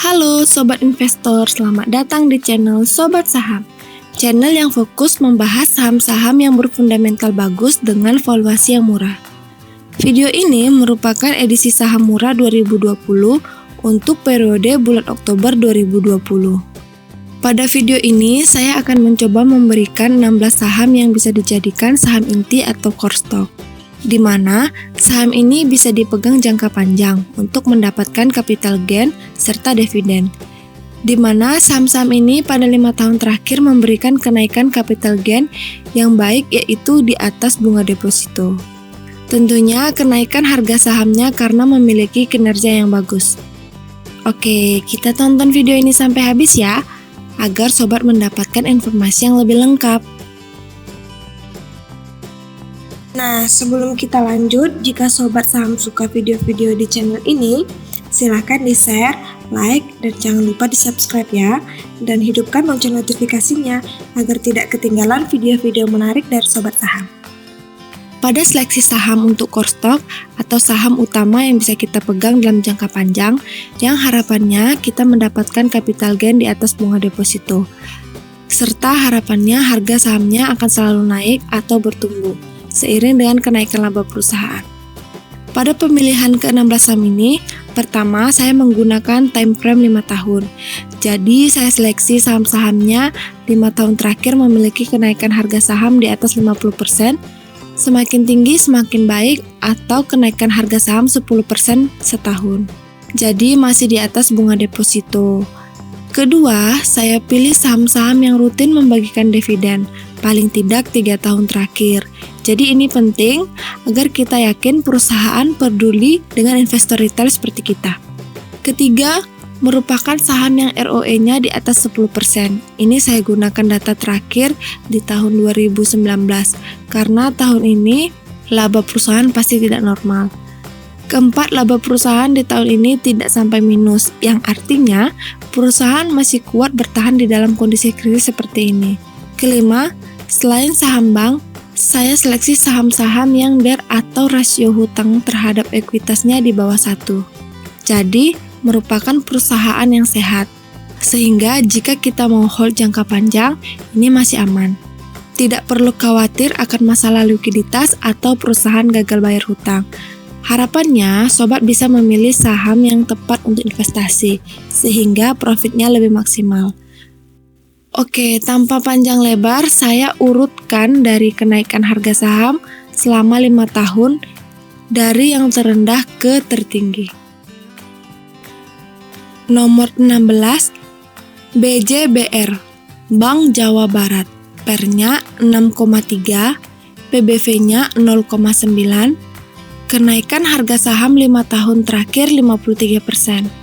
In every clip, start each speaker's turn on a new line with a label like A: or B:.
A: Halo Sobat Investor, selamat datang di channel Sobat Saham. Channel yang fokus membahas saham-saham yang berfundamental bagus dengan valuasi yang murah. Video ini merupakan edisi saham murah 2020 untuk periode bulan Oktober 2020. Pada video ini, saya akan mencoba memberikan 16 saham yang bisa dijadikan saham inti atau core stock, di mana saham ini bisa dipegang jangka panjang untuk mendapatkan capital gain serta dividen, di mana saham-saham ini pada 5 tahun terakhir memberikan kenaikan capital gain yang baik, yaitu di atas bunga deposito. Tentunya kenaikan harga sahamnya karena memiliki kinerja yang bagus. Oke, kita tonton video ini sampai habis ya, agar sobat mendapatkan informasi yang lebih lengkap. Nah, sebelum kita lanjut, jika sobat saham suka video-video di channel ini, silahkan di-share, like, dan jangan lupa di-subscribe ya, dan hidupkan lonceng notifikasinya agar tidak ketinggalan video-video menarik dari sobat saham. Pada seleksi saham untuk core stock atau saham utama yang bisa kita pegang dalam jangka panjang, yang harapannya kita mendapatkan capital gain di atas bunga deposito, serta harapannya harga sahamnya akan selalu naik atau bertumbuh seiring dengan kenaikan laba perusahaan. Pada pemilihan ke-16 saham ini, pertama saya menggunakan time frame 5 tahun. Jadi saya seleksi saham-sahamnya 5 tahun terakhir memiliki kenaikan harga saham di atas 50%, semakin tinggi semakin baik, atau kenaikan harga saham 10% setahun. Jadi masih di atas bunga deposito. Kedua, saya pilih saham-saham yang rutin membagikan dividen, paling tidak 3 tahun terakhir. Jadi ini penting agar kita yakin perusahaan peduli dengan investor retail seperti kita. Ketiga, merupakan saham yang ROE-nya di atas 10%. Ini saya gunakan data terakhir di tahun 2019, karena tahun ini laba perusahaan pasti tidak normal. Keempat, laba perusahaan di tahun ini tidak sampai minus, yang artinya perusahaan masih kuat bertahan di dalam kondisi krisis seperti ini. Kelima, selain saham bank, saya seleksi saham-saham yang DER atau rasio hutang terhadap ekuitasnya di bawah 1. Jadi, merupakan perusahaan yang sehat, sehingga jika kita mau hold jangka panjang, ini masih aman. Tidak perlu khawatir akan masalah likuiditas atau perusahaan gagal bayar hutang. Harapannya, sobat bisa memilih saham yang tepat untuk investasi, sehingga profitnya lebih maksimal. Oke, tanpa panjang lebar, saya urutkan dari kenaikan harga saham selama 5 tahun dari yang terendah ke tertinggi. Nomor 16, BJBR, Bank Jawa Barat, PER-nya 6,3, PBV-nya 0,9, kenaikan harga saham 5 tahun terakhir 53%.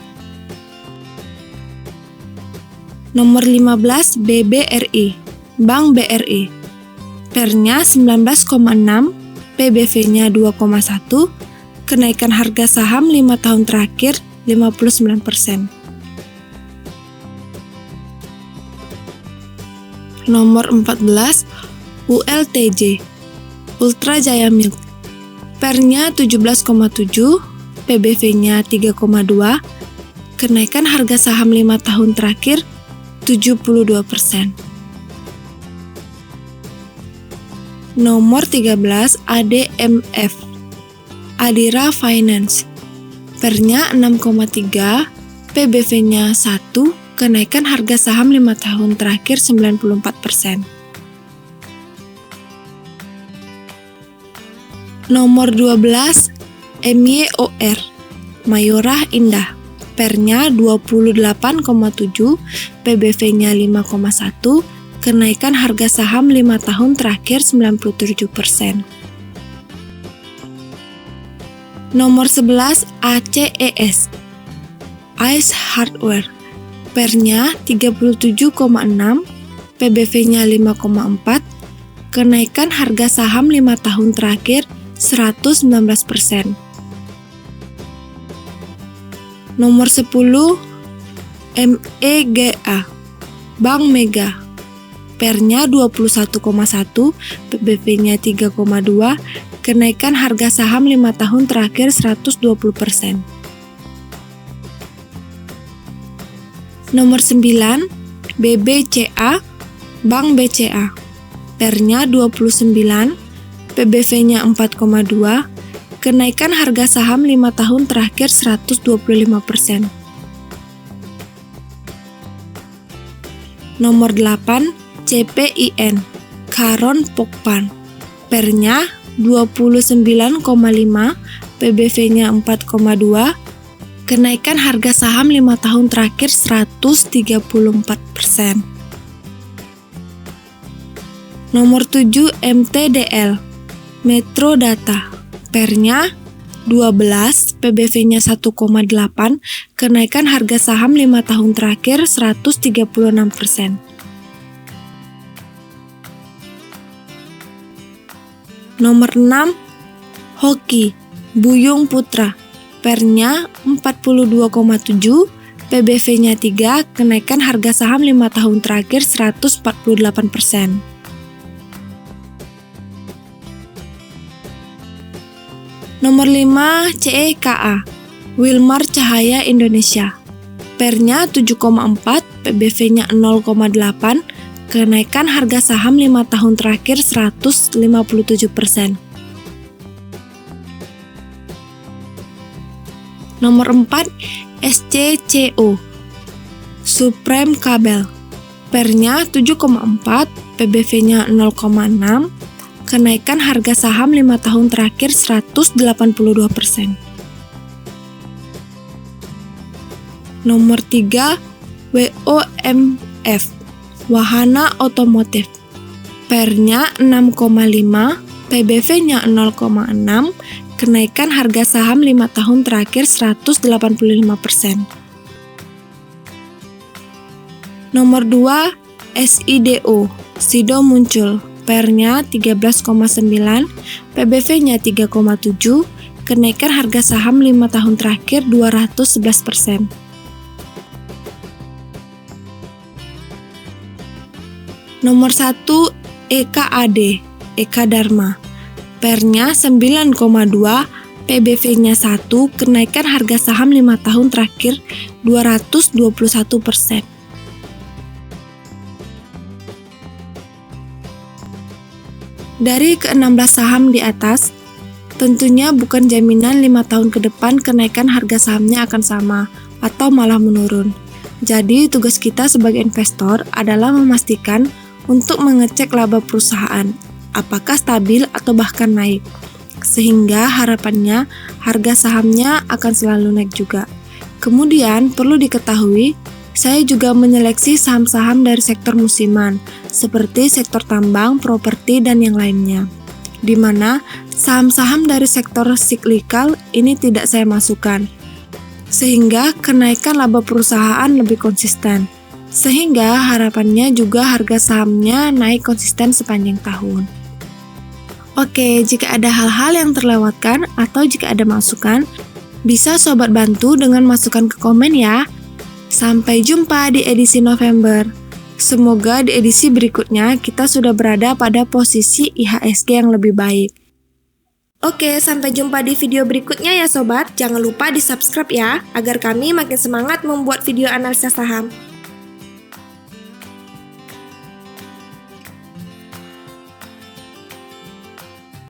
A: Nomor 15, BBRI, Bank BRI, PER-nya 19,6, PBV-nya 2,1, kenaikan harga saham 5 tahun terakhir 59%. Nomor 14, ULTJ, Ultra Jaya Milk, PER-nya 17,7, PBV-nya 3,2, kenaikan harga saham 5 tahun terakhir 72%. Nomor 13, ADMF, Adira Finance, PER-nya 6,3, PBV-nya 1, kenaikan harga saham 5 tahun terakhir 94%. Nomor 12, MYOR, Mayora Indah, PER-nya 28,7, PBV-nya 5,1, kenaikan harga saham 5 tahun terakhir 97%. Nomor 11, ACES, Ice Hardware, PER-nya 37,6, PBV-nya 5,4, kenaikan harga saham 5 tahun terakhir 119%. Nomor 10, MEGA, Bank Mega, PER-nya 21,1, PBV-nya 3,2, kenaikan harga saham 5 tahun terakhir 120%. Nomor 9, BBCA, Bank BCA. PER-nya 29, PBV-nya 4,2, kenaikan harga saham 5 tahun terakhir 125%. Nomor 8, CPIN, Caron Pokpan. PER-nya 29,5, PBV-nya 4,2, kenaikan harga saham 5 tahun terakhir 134%. Nomor 7, MTDL, Metro Data. PER-nya 12, PBV-nya 1,8, kenaikan harga saham 5 tahun terakhir 136%. Nomor 6, Hoki, Buyung Putra. PER-nya 42,7, PBV-nya 3, kenaikan harga saham 5 tahun terakhir 148%. Nomor 5, CEKA, Wilmar Cahaya Indonesia. PER-nya 7,4, PBV-nya 0,8, kenaikan harga saham 5 tahun terakhir 157%. Nomor 4, SCCO, Supreme Kabel. PER-nya 7,4, PBV-nya 0,6, kenaikan harga saham 5 tahun terakhir 182%. Nomor 3, WOMF, Wahana Otomotif. PER-nya 6,5, PBV-nya 0,6, kenaikan harga saham 5 tahun terakhir 185%. Nomor 2, SIDO, Sido Muncul. PER-nya 13,9, PBV-nya 3,7, kenaikan harga saham 5 tahun terakhir 211%. Nomor 1, EKAD, Eka Dharma. PER-nya 9,2, PBV-nya 1, kenaikan harga saham 5 tahun terakhir 221%. Dari ke-16 saham di atas, tentunya bukan jaminan 5 tahun ke depan kenaikan harga sahamnya akan sama atau malah menurun. Jadi, tugas kita sebagai investor adalah memastikan untuk mengecek laba perusahaan, apakah stabil atau bahkan naik. Sehingga harapannya harga sahamnya akan selalu naik juga. Kemudian, perlu diketahui, saya juga menyeleksi saham-saham dari sektor musiman, seperti sektor tambang, properti, dan yang lainnya. Di mana saham-saham dari sektor siklikal ini tidak saya masukkan, sehingga kenaikan laba perusahaan lebih konsisten. Sehingga harapannya juga harga sahamnya naik konsisten sepanjang tahun. Oke, jika ada hal-hal yang terlewatkan atau jika ada masukan, bisa sobat bantu dengan masukan ke komen ya. Sampai jumpa di edisi November. Semoga di edisi berikutnya kita sudah berada pada posisi IHSG yang lebih baik. Oke, sampai jumpa di video berikutnya ya sobat. Jangan lupa di subscribe ya, agar kami makin semangat membuat video analisa saham.